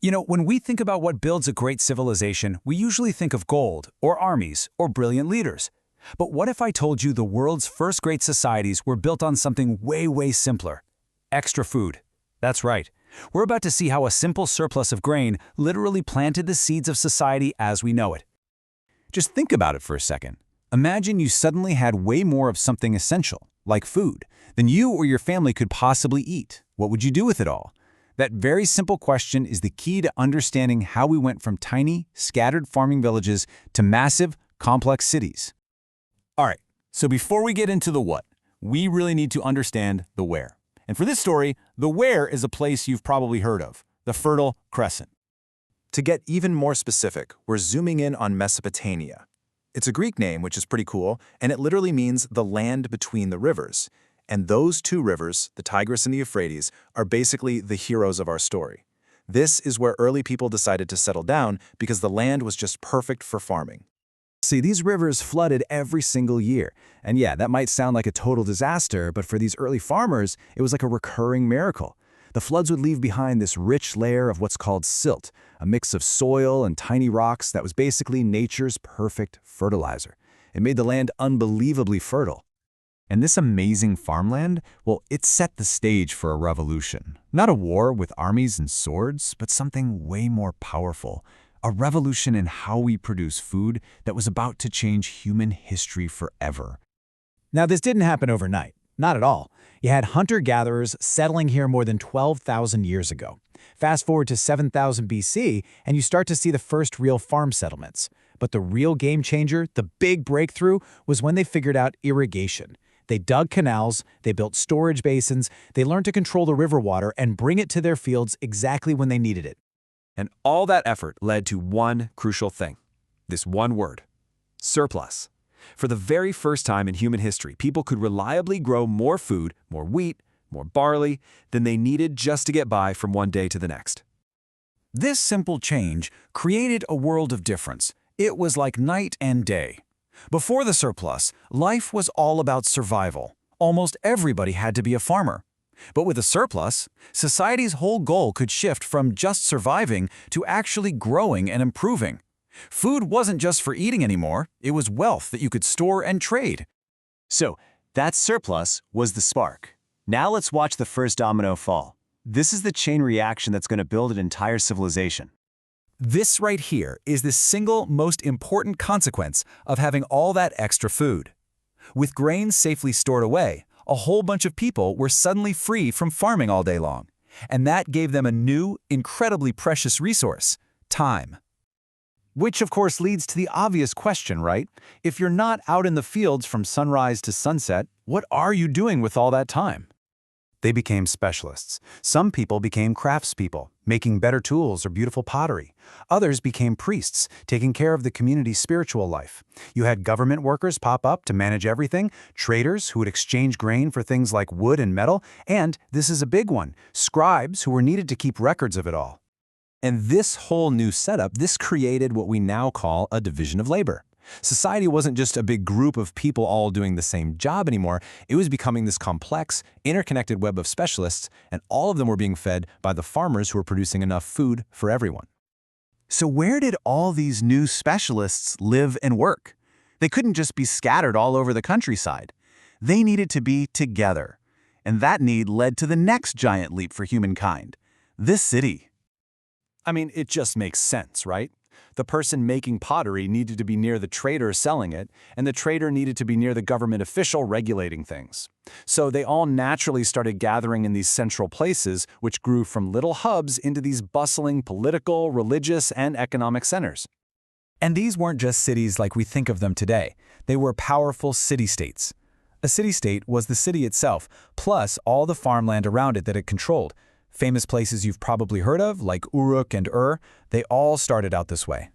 When we think about what builds a great civilization, we usually think of gold, or armies, or brilliant leaders. But what if I told you the world's first great societies were built on something way, way simpler? Extra food. That's right. We're about to see how a simple surplus of grain literally planted the seeds of society as we know it. Just think about it for a second. Imagine you suddenly had way more of something essential, like food, than you or your family could possibly eat. What would you do with it all? That very simple question is the key to understanding how we went from tiny, scattered farming villages to massive, complex cities. All right, so before we get into the what, we really need to understand the where. And for this story, the where is a place you've probably heard of, the Fertile Crescent. To get even more specific, we're zooming in on Mesopotamia. It's a Greek name, which is pretty cool, and it literally means the land between the rivers. And those two rivers, the Tigris and the Euphrates, are basically the heroes of our story. This is where early people decided to settle down because the land was just perfect for farming. See, these rivers flooded every single year. And yeah, that might sound like a total disaster, but for these early farmers, it was like a recurring miracle. The floods would leave behind this rich layer of what's called silt, a mix of soil and tiny rocks that was basically nature's perfect fertilizer. It made the land unbelievably fertile. And this amazing farmland, well, it set the stage for a revolution. Not a war with armies and swords, but something way more powerful. A revolution in how we produce food that was about to change human history forever. Now, this didn't happen overnight. Not at all. You had hunter-gatherers settling here more than 12,000 years ago. Fast forward to 7000 BC, and you start to see the first real farm settlements. But the real game changer, the big breakthrough, was when they figured out irrigation. They dug canals, they built storage basins, they learned to control the river water and bring it to their fields exactly when they needed it. And all that effort led to one crucial thing. This one word: surplus. For the very first time in human history, people could reliably grow more food, more wheat, more barley, than they needed just to get by from one day to the next. This simple change created a world of difference. It was like night and day. Before the surplus, life was all about survival. Almost everybody had to be a farmer. But with a surplus, society's whole goal could shift from just surviving to actually growing and improving. Food wasn't just for eating anymore, it was wealth that you could store and trade. So, that surplus was the spark. Now let's watch the first domino fall. This is the chain reaction that's going to build an entire civilization. This right here is the single most important consequence of having all that extra food. With grain safely stored away, a whole bunch of people were suddenly free from farming all day long. And that gave them a new, incredibly precious resource: time. Which of course leads to the obvious question, right? If you're not out in the fields from sunrise to sunset, what are you doing with all that time? They became specialists. Some people became craftspeople, making better tools or beautiful pottery. Others became priests, taking care of the community's spiritual life. You had government workers pop up to manage everything, traders who would exchange grain for things like wood and metal, and, this is a big one, scribes who were needed to keep records of it all. And this whole new setup, this created what we now call a division of labor. Society wasn't just a big group of people all doing the same job anymore. It was becoming this complex, interconnected web of specialists, and all of them were being fed by the farmers who were producing enough food for everyone. So where did all these new specialists live and work? They couldn't just be scattered all over the countryside. They needed to be together. And that need led to the next giant leap for humankind: this city. I mean, it just makes sense, right? The person making pottery needed to be near the trader selling it, and the trader needed to be near the government official regulating things. So they all naturally started gathering in these central places, which grew from little hubs into these bustling political, religious, and economic centers. And these weren't just cities like we think of them today. They were powerful city-states. A city-state was the city itself, plus all the farmland around it that it controlled. Famous places you've probably heard of, like Uruk and Ur, they all started out this way.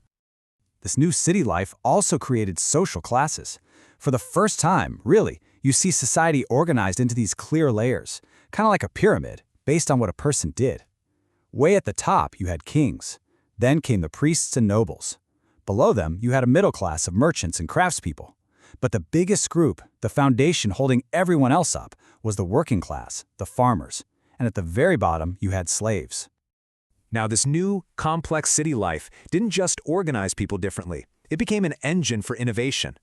This new city life also created social classes. For the first time, really, you see society organized into these clear layers, kind of like a pyramid, based on what a person did. Way at the top, you had kings. Then came the priests and nobles. Below them, you had a middle class of merchants and craftspeople. But the biggest group, the foundation holding everyone else up, was the working class, the farmers. And at the very bottom, you had slaves. Now, this new, complex city life didn't just organize people differently. It became an engine for innovation.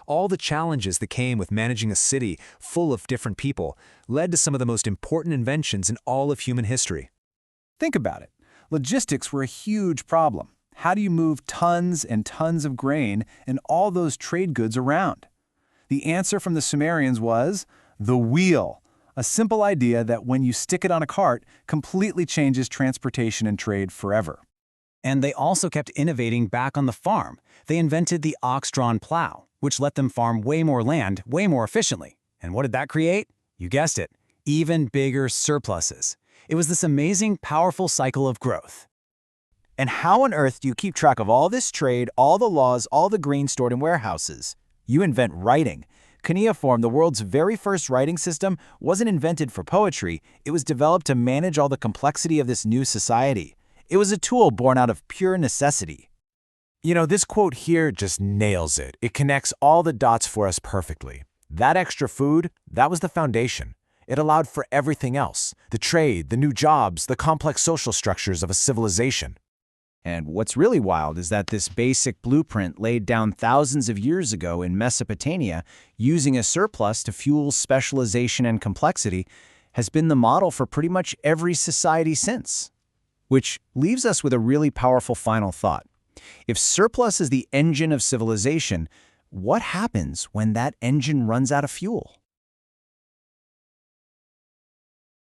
All the challenges that came with managing a city full of different people led to some of the most important inventions in all of human history. Think about it. Logistics were a huge problem. How do you move tons and tons of grain and all those trade goods around? The answer from the Sumerians was the wheel, a simple idea that when you stick it on a cart, completely changes transportation and trade forever. And they also kept innovating back on the farm. They invented the ox-drawn plow, which let them farm way more land, way more efficiently. And what did that create? You guessed it, even bigger surpluses. It was this amazing, powerful cycle of growth. And how on earth do you keep track of all this trade, all the laws, all the grain stored in warehouses? You invent writing. Cuneiform, the world's very first writing system, wasn't invented for poetry. It was developed to manage all the complexity of this new society. It was a tool born out of pure necessity. You know, this quote here just nails it. It connects all the dots for us perfectly. That extra food, that was the foundation. It allowed for everything else, the trade, the new jobs, the complex social structures of a civilization. And what's really wild is that this basic blueprint laid down thousands of years ago in Mesopotamia, using a surplus to fuel specialization and complexity, has been the model for pretty much every society since. Which leaves us with a really powerful final thought. If surplus is the engine of civilization, what happens when that engine runs out of fuel?